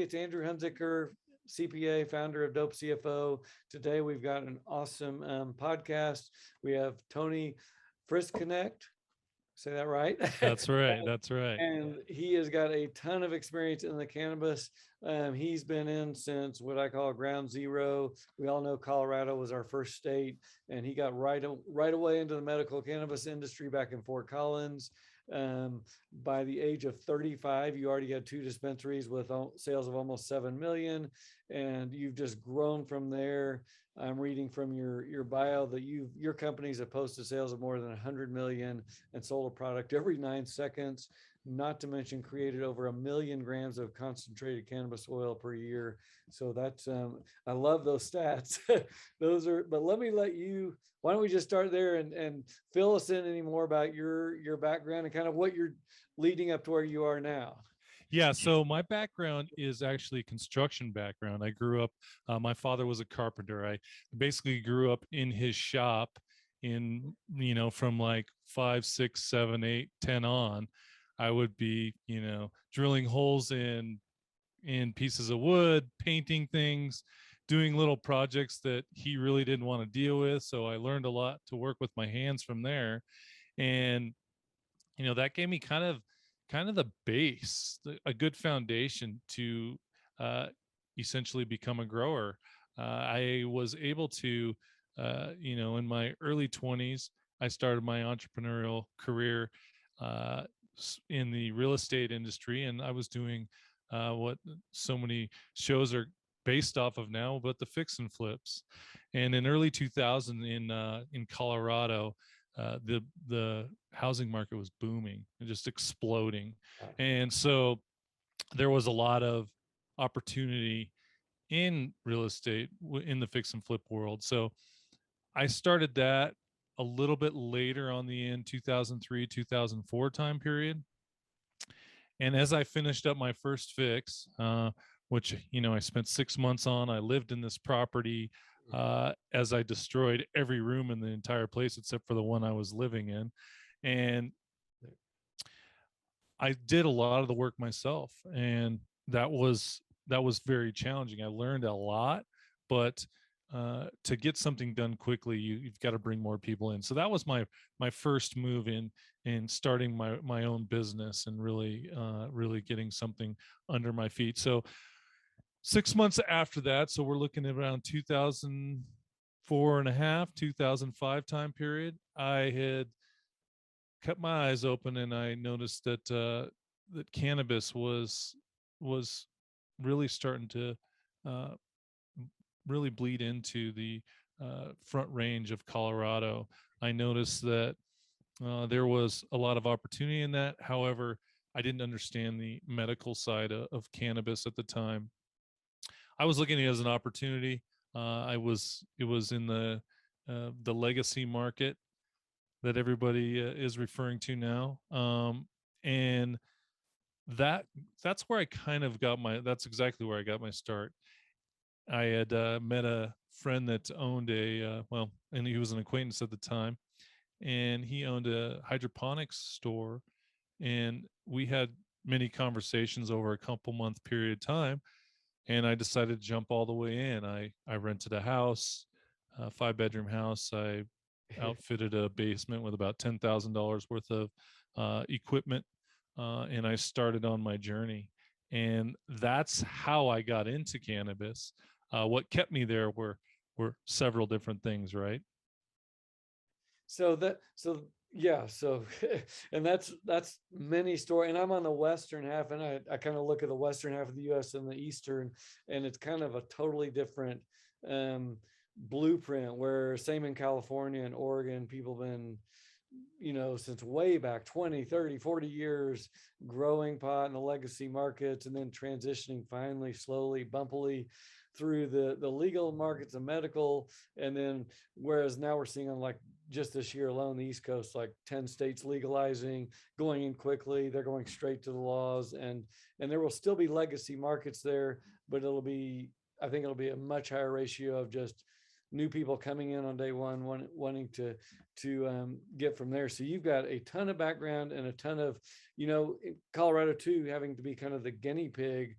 It's Andrew Hunzicker, CPA, founder of DOPE CFO. Today we've got an awesome podcast. We have Tony Frischknecht. Say that right? That's right. That's right. And he has got a ton of experience in the cannabis. He's been in since what I call ground zero. We all know Colorado was our first state, and he got right away into the medical cannabis industry back in Fort Collins. By the age of 35, you already had 2 dispensaries with sales of almost 7 million, and you've just grown from there. I'm reading from your bio that your companies have posted sales of more than 100 million and sold a product every 9 seconds, not to mention created over 1 million grams of concentrated cannabis oil per year. So that's, I love those stats. But why don't we just start there and fill us in any more about your background and kind of what you're leading up to where you are now. Yeah. So my background is actually construction background. I grew up, my father was a carpenter. I basically grew up in his shop from like 5, 6, 7, 8, 10 on. I would be, drilling holes in pieces of wood, painting things, doing little projects that he really didn't want to deal with. So I learned a lot to work with my hands from there. And, that gave me kind of the base, a good foundation to essentially become a grower. I was able to, in my early 20s, I started my entrepreneurial career in the real estate industry, and I was doing what so many shows are based off of now, but the fix and flips. And in early 2000 in Colorado, the housing market was booming and just exploding. And so there was a lot of opportunity in real estate in the fix and flip world. So I started that a little bit later on the end 2003, 2004 time period. And as I finished up my first fix, which, I spent 6 months on, I lived in this property as I destroyed every room in the entire place except for the one I was living in. And I did a lot of the work myself, and that was very challenging. I learned a lot, but to get something done quickly, you've got to bring more people in. So that was my first move in starting my own business and really getting something under my feet. So 6 months after that, so we're looking at around 2004 and a half, 2005 time period, I had cut my eyes open and I noticed that that cannabis was really starting to really bleed into the Front Range of Colorado. I noticed that there was a lot of opportunity in that. However, I didn't understand the medical side of cannabis at the time. I was looking at it as an opportunity. It was in the legacy market that everybody is referring to now, and that's where I kind of that's exactly where I got my start. I had met a friend that owned and he was an acquaintance at the time, and he owned a hydroponics store, and we had many conversations over a couple month period of time, and I decided to jump all the way in. I rented a house, a 5-bedroom house. I outfitted a basement with about $10,000 worth of equipment, and I started on my journey. And that's how I got into cannabis. What kept me there were several different things, right? And that's many story. And I'm on the western half, and I kind of look at the western half of the U.S. and the eastern, and it's kind of a totally different blueprint. Where same in California and Oregon, people have been, since way back 20, 30, 40 years growing pot in the legacy markets, and then transitioning finally, slowly, bumpily through the legal markets of medical. And then whereas now we're seeing on like just this year alone, the East Coast, like 10 states legalizing, going in quickly. They're going straight to the laws, and there will still be legacy markets there, but I think it'll be a much higher ratio of just new people coming in on day one, wanting to get from there. So you've got a ton of background and a ton of, Colorado too, having to be kind of the guinea pig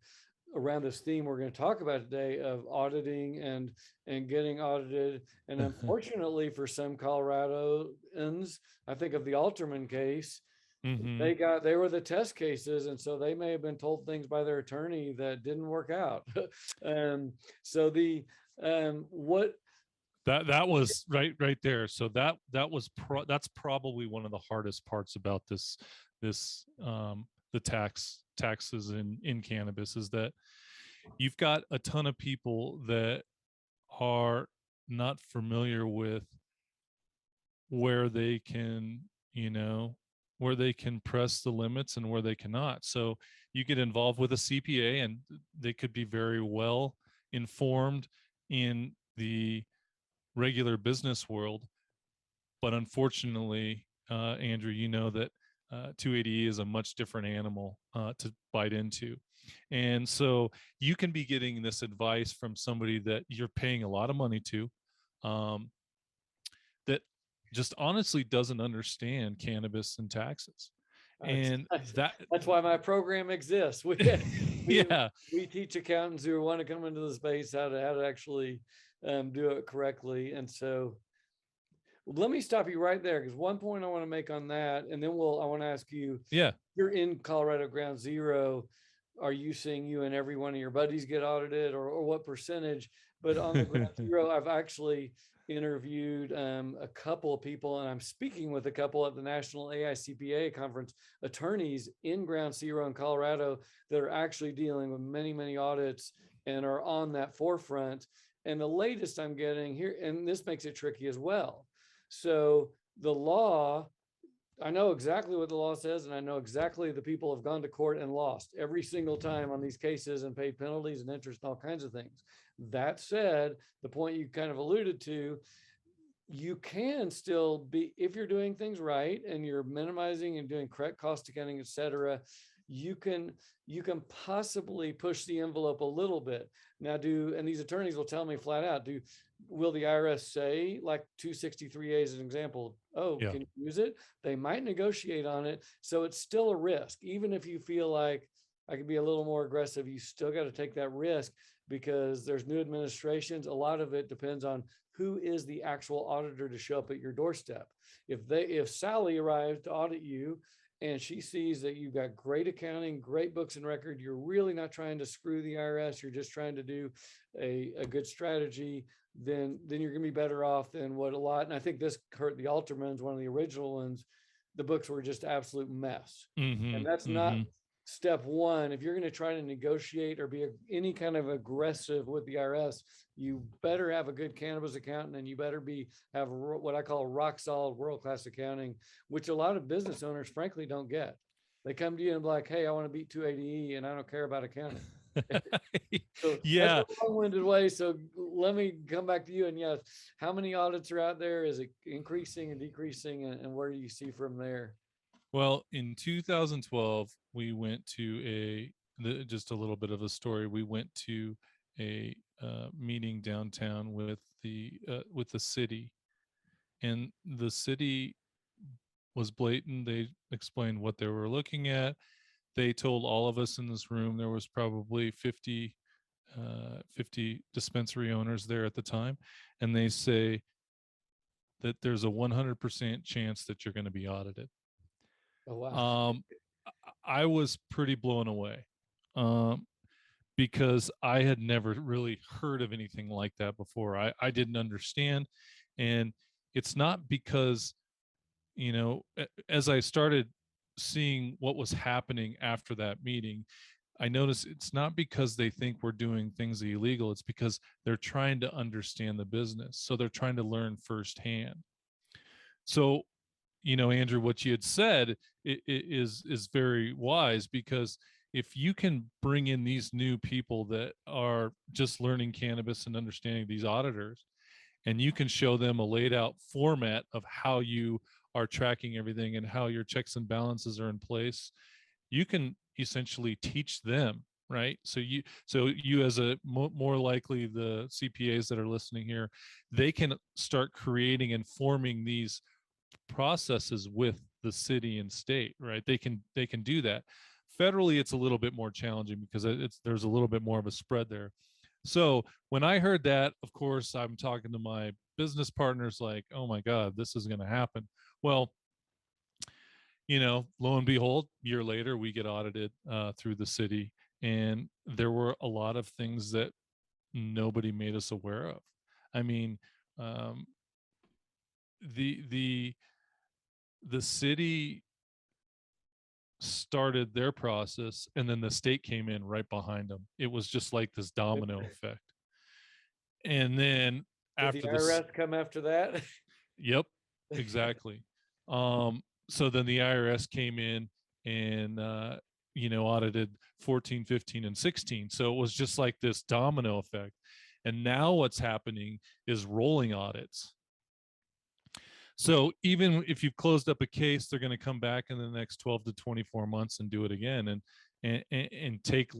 around this theme we're going to talk about today of auditing and getting audited. And unfortunately for some Coloradans, I think of the Alterman case, Hmm. they were the test cases, and so they may have been told things by their attorney that didn't work out. So the what That was right there. So that's probably one of the hardest parts about this the taxes in cannabis, is that you've got a ton of people that are not familiar with where they can, where they can press the limits and where they cannot. So you get involved with a CPA and they could be very well informed in the regular business world, but unfortunately, Andrew, you know that 280E is a much different animal to bite into. And so you can be getting this advice from somebody that you're paying a lot of money to, um, that just honestly doesn't understand cannabis and taxes. And that, that's why my program exists. We yeah, we teach accountants who want to come into the space how to actually do it correctly. And so let me stop you right there, because one point I want to make on that, and then I want to ask you, yeah. you're in Colorado Ground Zero. Are you seeing you and every one of your buddies get audited, or what percentage? But on the Ground Zero, I've actually interviewed a couple of people, and I'm speaking with a couple at the National AICPA conference, attorneys in Ground Zero in Colorado that are actually dealing with many, many audits and are on that forefront. And the latest I'm getting here, and this makes it tricky as well. So the law, I know exactly what the law says, and I know exactly the people have gone to court and lost every single time on these cases and paid penalties and interest and all kinds of things. That said, the point you kind of alluded to, you can still be, if you're doing things right and you're minimizing and doing correct cost accounting, et cetera, you can possibly push the envelope a little bit. Now, and these attorneys will tell me flat out, will the IRS say, like 263A as an example, oh, Yeah. can you use it? They might negotiate on it. So it's still a risk. Even if you feel like I could be a little more aggressive, you still got to take that risk, because there's new administrations. A lot of it depends on who is the actual auditor to show up at your doorstep. If Sally arrives to audit you and she sees that you've got great accounting, great books and record, you're really not trying to screw the IRS, you're just trying to do a good strategy, then you're going to be better off than what a lot. And I think this hurt the Altermans, one of the original ones. The books were just absolute mess. Mm-hmm, And that's not mm-hmm. step one. If you're going to try to negotiate or be any kind of aggressive with the IRS, you better have a good cannabis accountant, and you better have what I call rock solid world-class accounting, which a lot of business owners frankly don't get. They come to you and be like, hey, I want to beat 280E and I don't care about accounting. So that's Yeah. a long-winded way. So let me come back to you. And yes, how many audits are out there? Is it increasing and decreasing? And where do you see from there? Well, in 2012, we went to just a little bit of a story. We went to a meeting downtown with the city, and the city was blatant. They explained what they were looking at. They told all of us in this room, there was probably 50 dispensary owners there at the time, and they say that there's a 100% chance that you're going to be audited. Oh, wow. I was pretty blown away, because I had never really heard of anything like that before. I didn't understand. And it's not because, as I started seeing what was happening after that meeting, I noticed it's not because they think we're doing things illegal. It's because they're trying to understand the business. So they're trying to learn firsthand. So, Andrew, what you had said is very wise, because if you can bring in these new people that are just learning cannabis and understanding these auditors, and you can show them a laid out format of how you are tracking everything and how your checks and balances are in place, you can essentially teach them, right? So you as a more likely the CPAs that are listening here, they can start creating and forming these processes with the city and state, right? They can do that. Federally, it's a little bit more challenging because there's a little bit more of a spread there. So when I heard that, of course, I'm talking to my business partners like, oh my God, this is going to happen. Well, lo and behold, a year later, we get audited through the city. And there were a lot of things that nobody made us aware of. I mean, um, the city started their process and then the state came in right behind them. It was just like this domino effect. And then Did the after this, IRS come after that? yep, exactly. So then the IRS came in and audited 14, 15, and 16. So it was just like this domino effect. And now what's happening is rolling audits. So even if you've closed up a case, they're going to come back in the next 12 to 24 months and do it again. And take,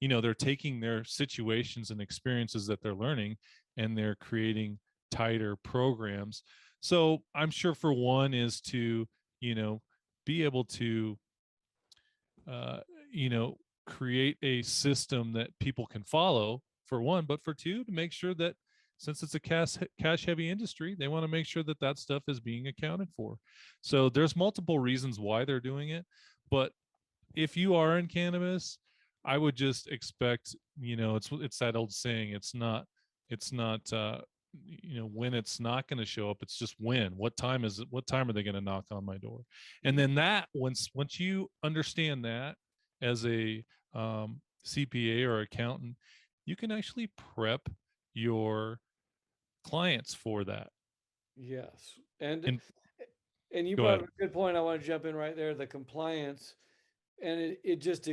they're taking their situations and experiences that they're learning and they're creating tighter programs. So I'm sure for one is to, be able to, create a system that people can follow for one, but for two, to make sure that since it's a cash heavy industry, they want to make sure that that stuff is being accounted for. So there's multiple reasons why they're doing it. But if you are in cannabis, I would just expect, it's that old saying, it's not when it's not going to show up, it's just when. What time are they going to knock on my door? And then that once you understand that as a CPA or accountant, you can actually prep your clients for that. Yes. And And you go brought ahead. up a good point. I want to jump in right there. The compliance, and it just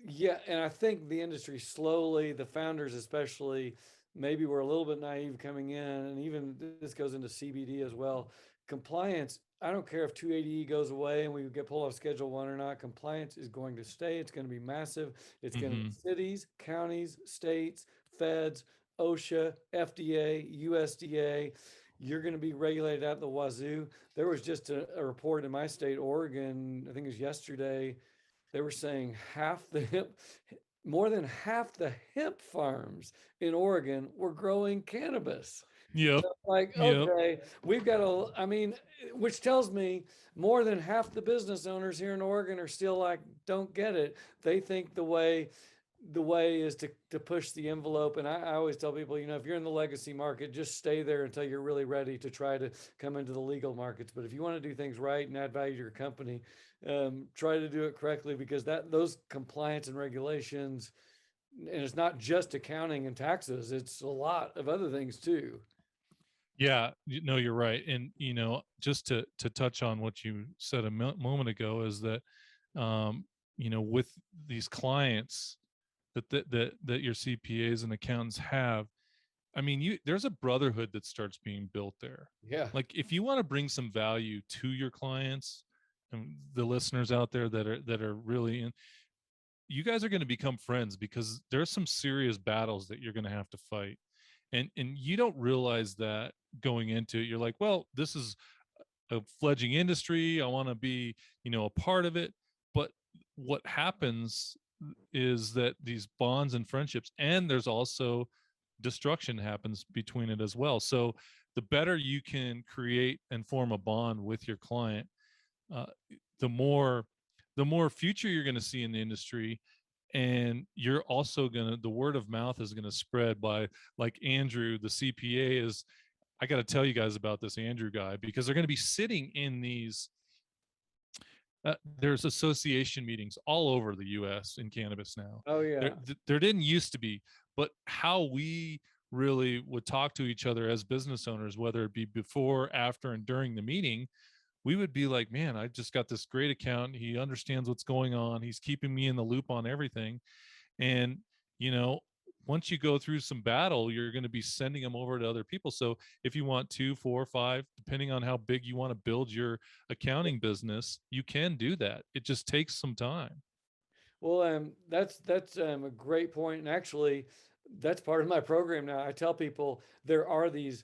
yeah, and I think the industry slowly, the founders especially, maybe were a little bit naive coming in, and even this goes into CBD as well. Compliance, I don't care if 280E goes away and we get pulled off Schedule 1 or not, compliance is going to stay. It's going to be massive. It's going to be cities, counties, states, feds, OSHA, FDA, USDA. You're going to be regulated at the wazoo. There was just a report in my state, Oregon, I think it was yesterday. They were saying more than half the hemp farms in Oregon were growing cannabis. Yep. Like, Yep. okay, we've got I mean, which tells me more than half the business owners here in Oregon are still like, don't get it. They think the way is to push the envelope. And I always tell people, if you're in the legacy market, just stay there until you're really ready to try to come into the legal markets. But if you want to do things right and add value to your company, try to do it correctly, because those compliance and regulations, and it's not just accounting and taxes, it's a lot of other things too. Yeah, no, you're right. And, just to touch on what you said a moment ago is that, with these clients that your CPAs and accountants have, I mean, there's a brotherhood that starts being built there. Yeah. Like if you want to bring some value to your clients and the listeners out there that are really in, you guys are going to become friends because there's some serious battles that you're going to have to fight. And you don't realize that going into it. You're like, well, this is a fledgling industry. I want to be, a part of it. But what happens is that these bonds and friendships, and there's also destruction happens between it as well. So the better you can create and form a bond with your client, uh, the more future you're going to see in the industry. And you're also the word of mouth is going to spread by, like Andrew, the CPA is, I got to tell you guys about this Andrew guy, because they're going to be sitting in these, there's association meetings all over the US in cannabis now. Oh yeah. There didn't used to be, but how we really would talk to each other as business owners, whether it be before, after, and during the meeting, we would be like, man, I just got this great accountant. He understands what's going on. He's keeping me in the loop on everything. And, once you go through some battle, you're going to be sending them over to other people. So if you want 2, 4, 5, depending on how big you want to build your accounting business, you can do that. It just takes some time. Well, that's a great point. And actually, that's part of my program now. I tell people there are these.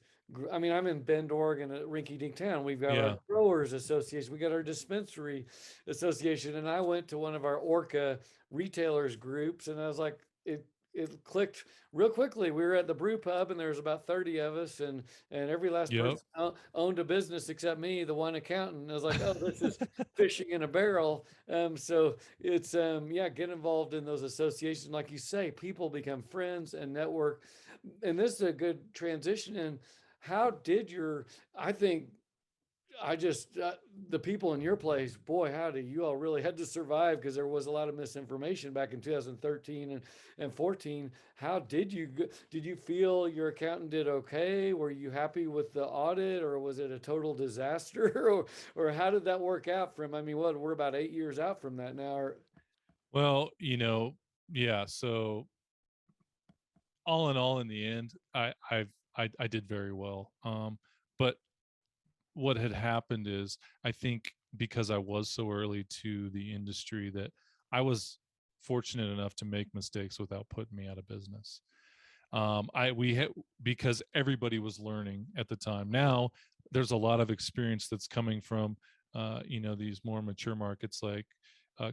I mean, I'm in Bend, Oregon, at Rinky Dink Town. We've got our Yeah. growers association, we got our dispensary association, and I went to one of our Orca retailers groups, and I was like, it clicked real quickly. We were at the brew pub, and there was about 30 of us, and every last Yep. person owned a business except me, the one accountant. And I was like, oh, this is fishing in a barrel. So it's yeah, get involved in those associations. Like you say, people become friends and network. And this is a good transition. And how did your, I think I just, the people in your place, boy, howdy, you all really had to survive because there was a lot of misinformation back in 2013 and 14. How did you, did you feel your accountant did okay? Were you happy with the audit, or was it a total disaster? Or how did that work out from, I mean, what, we're about 8 years out from that now. Well, yeah. So all in all, in the end, I did very well. But what had happened is, I think because I was so early to the industry, that I was fortunate enough to make mistakes without putting me out of business. I we had Because everybody was learning at the time. Now there's a lot of experience that's coming from these more mature markets like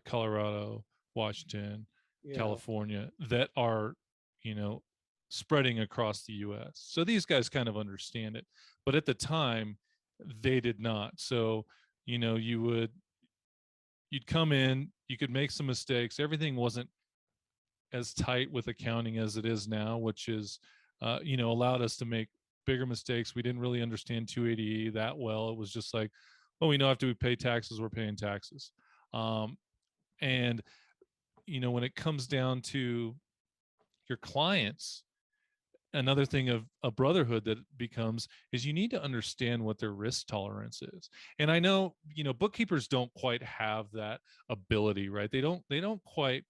Colorado, Washington, Yeah. California, that are you know spreading across the US. So these guys kind of understand it, but at the time they did not. So you'd come in, you could make some mistakes. Everything wasn't as tight with accounting as it is now, which is, allowed us to make bigger mistakes. We didn't really understand 280E that well. It was just like, oh, we know after we pay taxes, we're paying taxes. And, when it comes down to your clients, another thing of a brotherhood that becomes is you need to understand what their risk tolerance is. And I know, bookkeepers don't quite have that ability, right? They don't quite,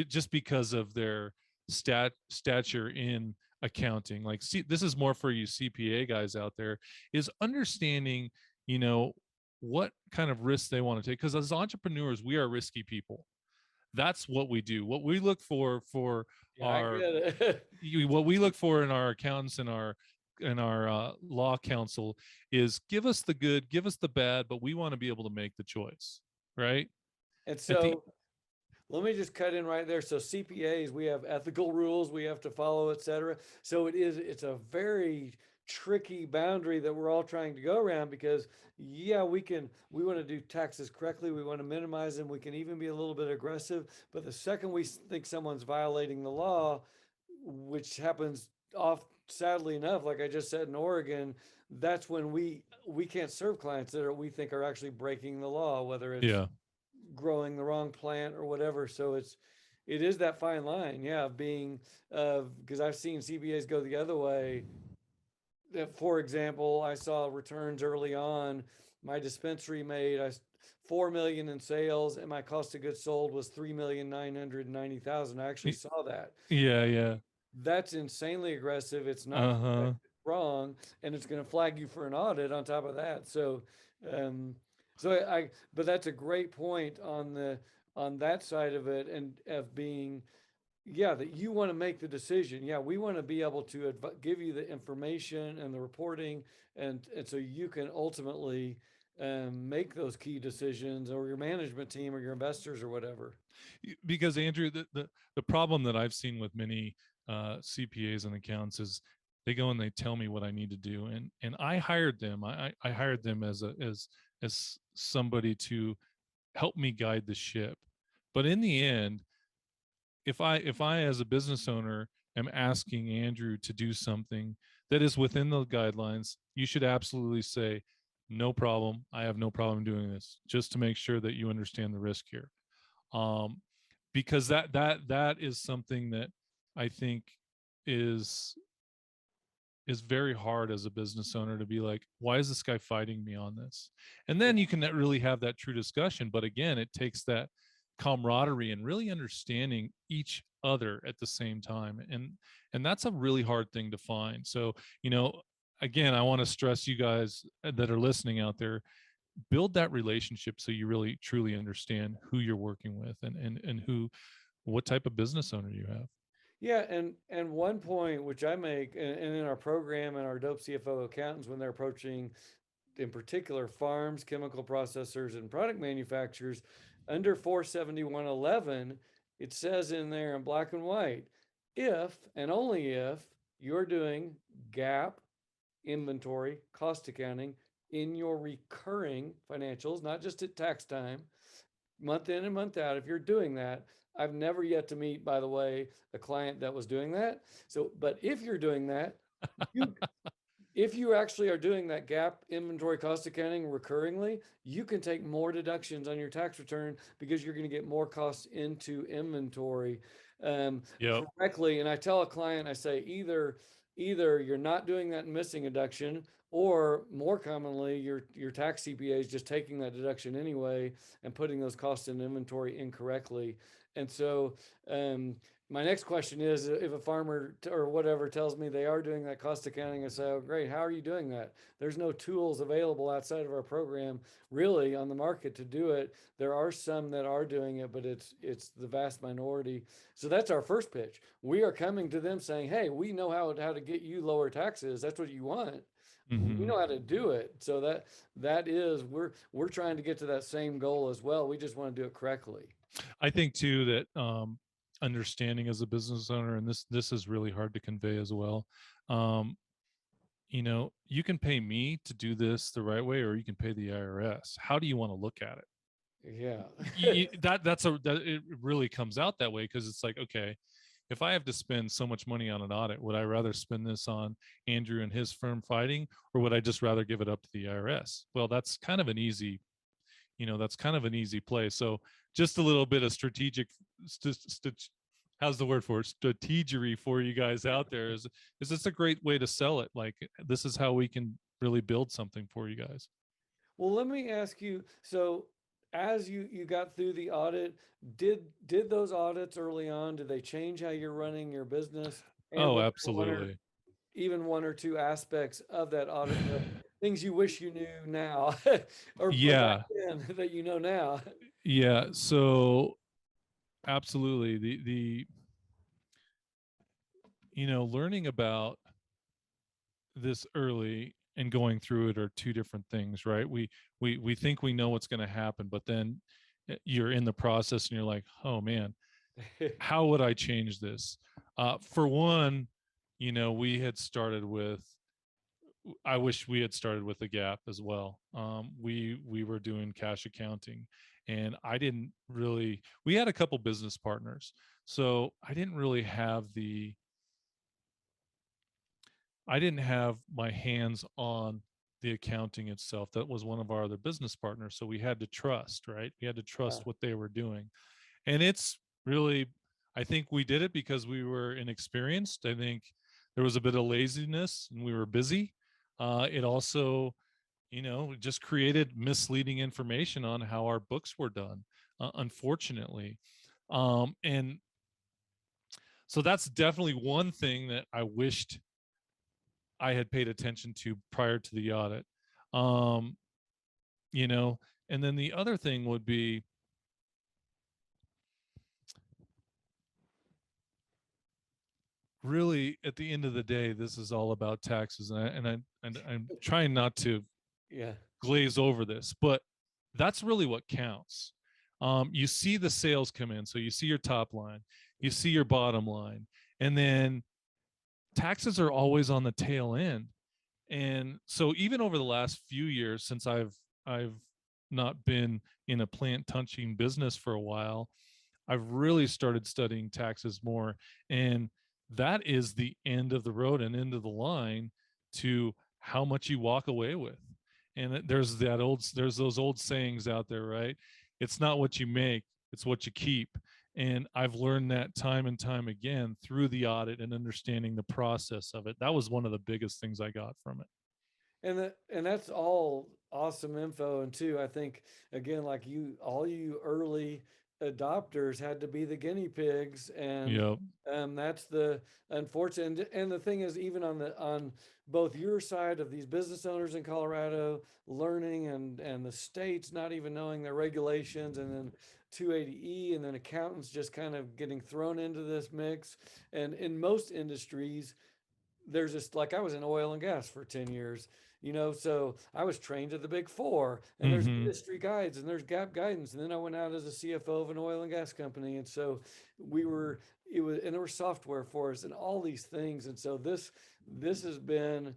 just because of their stature in accounting. Like, see, this is more for you CPA guys out there, is understanding, you know, what kind of risks they want to take. Because as entrepreneurs, we are risky people. That's what we do. What we look for Yeah, I our get it. what we look for in our accountants and our law counsel is, give us the good, give us the bad, but we want to be able to make the choice, right? And At the so let me just cut in right there. So CPAs, we have ethical rules we have to follow, et cetera. So it's a very tricky boundary that we're all trying to go around, because yeah, we want to do taxes correctly. We want to minimize them. We can even be a little bit aggressive. But the second we think someone's violating the law, which happens off, sadly enough, like I just said in Oregon, that's when we can't serve clients that we think are actually breaking the law, whether it's Yeah. growing the wrong plant or whatever. So it is that fine line, yeah, of being because I've seen CPAs go the other way. For example, I saw returns early on. My dispensary made 4 million in sales, and my cost of goods sold was 3,990,000. I actually saw that. Yeah, yeah. That's insanely aggressive. It's not correct, Uh-huh. it's wrong, and it's going to flag you for an audit on top of that. So, um, but that's a great point on that side of it, and of being, yeah, that you want to make the decision. Yeah, we want to be able to give you the information and the reporting, and so you can ultimately make those key decisions, or your management team, or your investors, or whatever. Because Andrew, the problem that I've seen with many CPAs and accountants is, they go and they tell me what I need to do, and I hired them. I hired them as somebody to help me guide the ship. But in the end, if I as a business owner am asking Andrew to do something that is within the guidelines, you should absolutely say, no problem. I have no problem doing this, just to make sure that you understand the risk here. Um, because that is something that I think is is very hard as a business owner, to be like, why is this guy fighting me on this? And then you can really have that true discussion. But again, it takes that camaraderie and really understanding each other at the same time. And that's a really hard thing to find. So, again, I want to stress, you guys that are listening out there, build that relationship so you really truly understand who you're working with, and what type of business owner you have. Yeah, and one point which I make, and in our program and our DOPE CFO accountants, when they're approaching, in particular, farms, chemical processors, and product manufacturers, under 47111, it says in there in black and white, if and only if you're doing gap inventory, cost accounting in your recurring financials, not just at tax time, month in and month out. If you're doing that, I've never yet to meet, by the way, a client that was doing that. So, but if you're doing that, you if you actually are doing that gap inventory cost accounting recurringly, you can take more deductions on your tax return because you're going to get more costs into inventory Yep. correctly. And I tell a client, I say either you're not doing that and missing a deduction, or more commonly, your tax CPA is just taking that deduction anyway and putting those costs in inventory incorrectly. And so my next question is, if a farmer or whatever tells me they are doing that cost accounting, I say, oh, great, how are you doing that? There's no tools available outside of our program really on the market to do it. There are some that are doing it, but it's the vast minority. So that's our first pitch. We are coming to them saying, hey, we know how to get you lower taxes. That's what you want. We Hmm. know how to do it. So that is, we're trying to get to that same goal as well. We just want to do it correctly. I think too that understanding as a business owner, and this is really hard to convey as well. Um, you can pay me to do this the right way, or you can pay the IRS. How do you want to look at it? Yeah. That it really comes out that way, because it's like, okay, if I have to spend so much money on an audit, would I rather spend this on Andrew and his firm fighting, or would I just rather give it up to the IRS? Well, that's kind of an easy play. So just a little bit of strategic, how's the word for it? Strategery for you guys out there is this a great way to sell it? Like, this is how we can really build something for you guys. Well, let me ask you, so as you got through the audit, did those audits early on, did they change how you're running your business? And Oh, was there one or absolutely. even one or two aspects of that audit that things you wish you knew now or back Yeah. then that you know now? Yeah. So absolutely. The learning about this early and going through it are two different things, right? We think we know what's going to happen, but then you're in the process and you're like, oh man, how would I change this? For one, we had started with, I wish we had started with the gap as well. We were doing cash accounting, and I didn't really. We had a couple business partners, so I didn't have my hands on the accounting itself. That was one of our other business partners, so we had to trust, right? We had to Yeah. trust what they were doing, and it's really, I think we did it because we were inexperienced. I think there was a bit of laziness and we were busy. It also, just created misleading information on how our books were done, unfortunately. And so that's definitely one thing that I wished I had paid attention to prior to the audit. Um, you know, and then the other thing would be, really, at the end of the day, this is all about taxes, and I'm trying not to Yeah. glaze over this, but that's really what counts. You see the sales come in, so you see your top line, you see your bottom line, and then taxes are always on the tail end. And so even over the last few years, since I've not been in a plant touching business for a while, I've really started studying taxes more. And that is the end of the road and end of the line to how much you walk away with. And there's those old sayings out there, right? It's not what you make, it's what you keep. And I've learned that time and time again through the audit and understanding the process of it. That was one of the biggest things I got from it. And that's all awesome info. And two, I think again, like you, all you early adopters had to be the guinea pigs, and Yep. that's the unfortunate. And the thing is, even on both your side of these business owners in Colorado learning, and the states not even knowing their regulations, and then 280E, and then accountants just kind of getting thrown into this mix. And in most industries, there's just, like, I was in oil and gas for 10 years, so I was trained at the big four, and there's Mm-hmm. industry guides and there's gap guidance. And then I went out as a CFO of an oil and gas company. And so and there were software for us and all these things. And so this has been,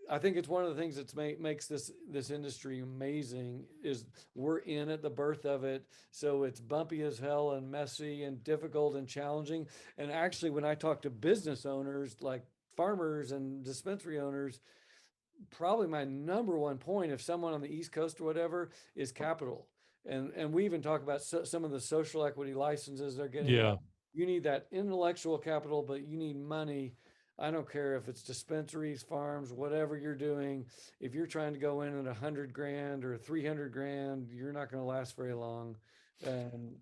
I think it's one of the things that makes this industry amazing, is we're in at the birth of it. So it's bumpy as hell and messy and difficult and challenging. And actually, when I talk to business owners, like farmers and dispensary owners, probably my number one point, if someone on the East Coast or whatever, is capital. And we even talk about some of the social equity licenses they're getting. Yeah. You need that intellectual capital, but you need money. I don't care if it's dispensaries, farms, whatever you're doing. If you're trying to go in at 100 grand or 300 grand, you're not going to last very long.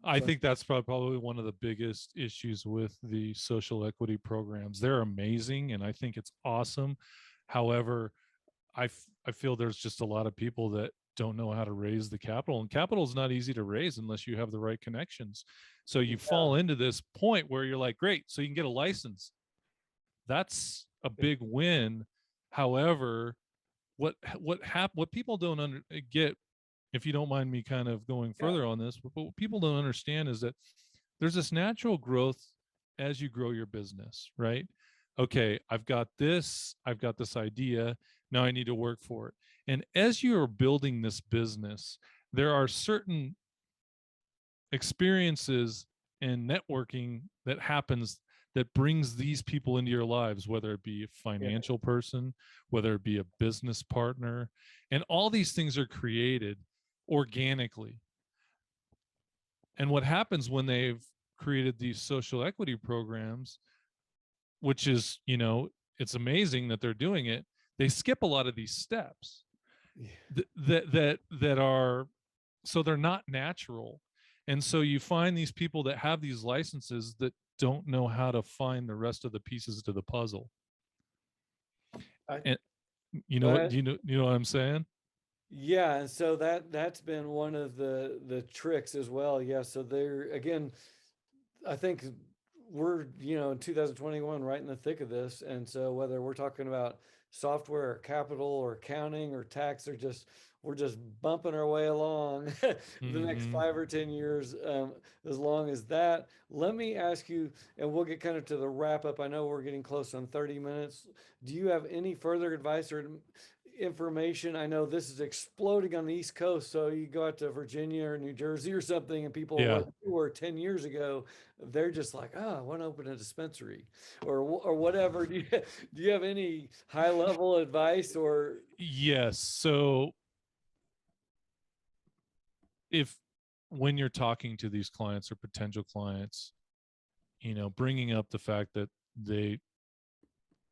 I So think that's probably one of the biggest issues with the social equity programs. They're amazing, and I think it's awesome. However, I feel there's just a lot of people that don't know how to raise the capital, and capital is not easy to raise unless you have the right connections. So you yeah, fall into this point where you're like, great, so you can get a license. That's a big win. However, what people don't get, if you don't mind me kind of going yeah, further on this, but what people don't understand is that there's this natural growth as you grow your business, right? Okay, I've got this idea. Now I need to work for it. And as you are building this business, there are certain experiences and networking that happens that brings these people into your lives, whether it be a yeah, financial person, whether it be a business partner. And all these things are created organically. And what happens when they've created these social equity programs, which is, it's amazing that they're doing it, they skip a lot of these steps yeah. that are, so they're not natural. And so you find these people that have these licenses that don't know how to find the rest of the pieces to the puzzle. I And Go ahead. you know what I'm saying? Yeah, and so that's been one of the tricks as well. Yeah, so there again, I think we're, in 2021, right in the thick of this. And so whether we're talking about software or capital or accounting or tax, or we're just bumping our way along the next Mm-hmm. 5 or 10 years. As long as that, let me ask you, and we'll get kind of to the wrap up. I know we're getting close on 30 minutes. Do you have any further advice or information? I know this is exploding on the East Coast, so you go out to Virginia or New Jersey or something, and people Yeah. like you were 10 years ago, they're just like, oh, I want to open a dispensary or whatever. Do you have any high level advice or? Yes. So if, when you're talking to these clients or potential clients, bringing up the fact that they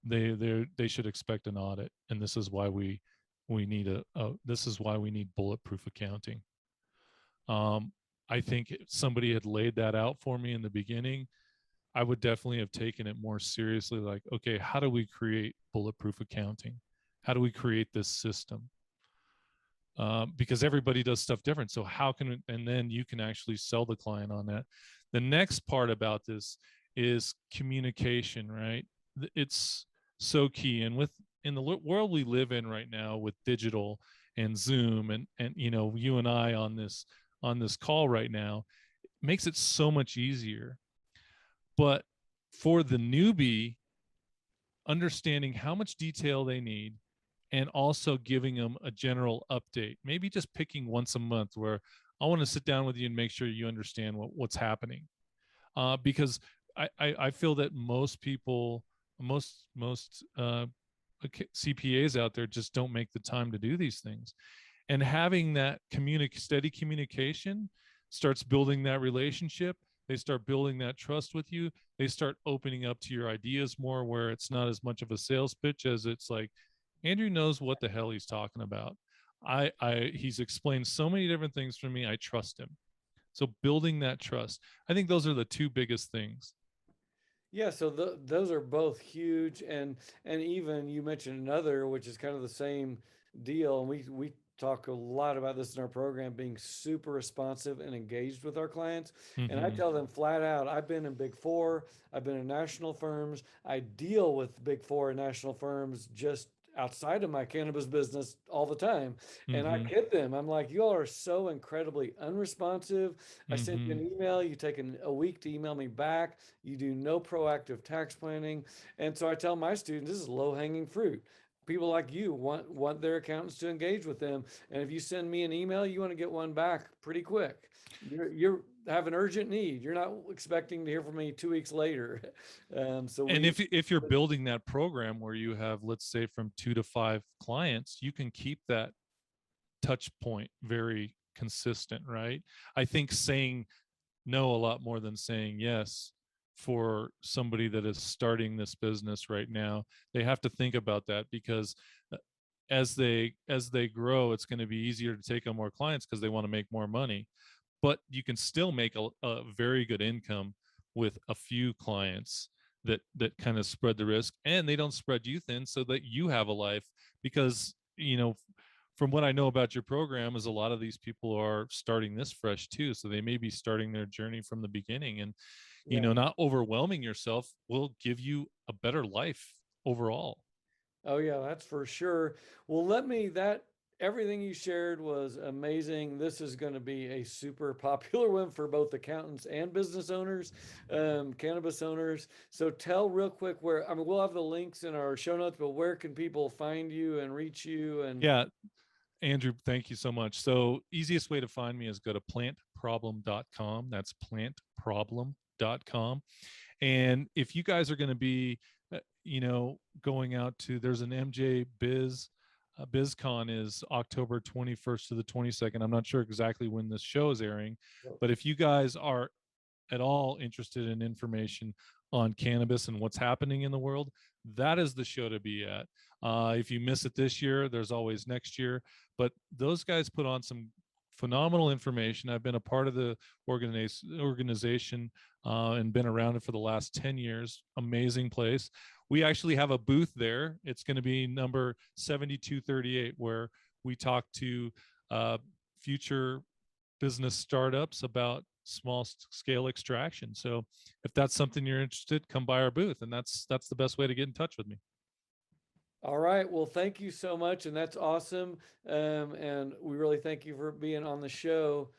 they should expect an audit, and this is why we need this is why we need bulletproof accounting. um I think if somebody had laid that out for me in the beginning, I would definitely have taken it more seriously. Like, okay, how do we create bulletproof accounting? How do we create this system? Because everybody does stuff different. So how can, and then you can actually sell the client on that. The next part about this is communication, right? It's so key. And in the world we live in right now with digital and Zoom and you and I on this call right now, makes it so much easier. But for the newbie, understanding how much detail they need and also giving them a general update, maybe just picking once a month where I want to sit down with you and make sure you understand what's happening. Because I feel that most people, most CPAs out there just don't make the time to do these things. And having that steady communication starts building that relationship. They start building that trust with you. They start opening up to your ideas more, where it's not as much of a sales pitch as it's like, Andrew knows what the hell he's talking about. He's explained so many different things for me. I trust him. So building that trust, I think those are the two biggest things. Yeah, so those are both huge, and even you mentioned another, which is kind of the same deal. And we talk a lot about this in our program, being super responsive and engaged with our clients. And I Mm-hmm. tell them flat out, I've been in Big Four, I've been in national firms, I deal with Big Four and national firms just outside of my cannabis business all the time. And I Mm-hmm. kid them. I'm like, you all are so incredibly unresponsive. I send you Mm-hmm. an email, you take a week to email me back. You do no proactive tax planning. And so I tell my students, this is low hanging fruit. People like you want their accountants to engage with them. And if you send me an email, you want to get one back pretty quick. You have an urgent need. You're not expecting to hear from me 2 weeks later. So And we, if you're building that program where you have, let's say, from 2 to 5 clients, you can keep that touch point very consistent, right? I think saying no a lot more than saying yes for somebody that is starting this business right now. They have to think about that, because as they grow, it's going to be easier to take on more clients because they want to make more money. But you can still make a very good income with a few clients that kind of spread the risk, and they don't spread you thin, so that you have a life. Because from what I know about your program, is a lot of these people are starting this fresh too, so they may be starting their journey from the beginning. And yeah. not overwhelming yourself will give you a better life overall. Oh yeah, that's for sure. Well, everything you shared was amazing. This is going to be a super popular one for both accountants and business owners, cannabis owners. So tell real quick where, I mean, we'll have the links in our show notes, but where can people find you and reach you? And Yeah, Andrew, thank you so much. So easiest way to find me is go to plantproblem.com. That's plantproblem.com. And if you guys are going to be, going out to, there's an MJ BizCon is October 21st to the 22nd. I'm not sure exactly when this show is airing, but if you guys are at all interested in information on cannabis and what's happening in the world, that is the show to be at. If you miss it this year, there's always next year. But those guys put on some phenomenal information. I've been a part of the organization and been around it for the last 10 years. Amazing place. We actually have a booth there. It's going to be number 7238, where we talk to future business startups about small scale extraction. So if that's something you're interested, come by our booth, and that's the best way to get in touch with me. all right. Well, thank you so much. And that's awesome. And we really thank you for being on the show.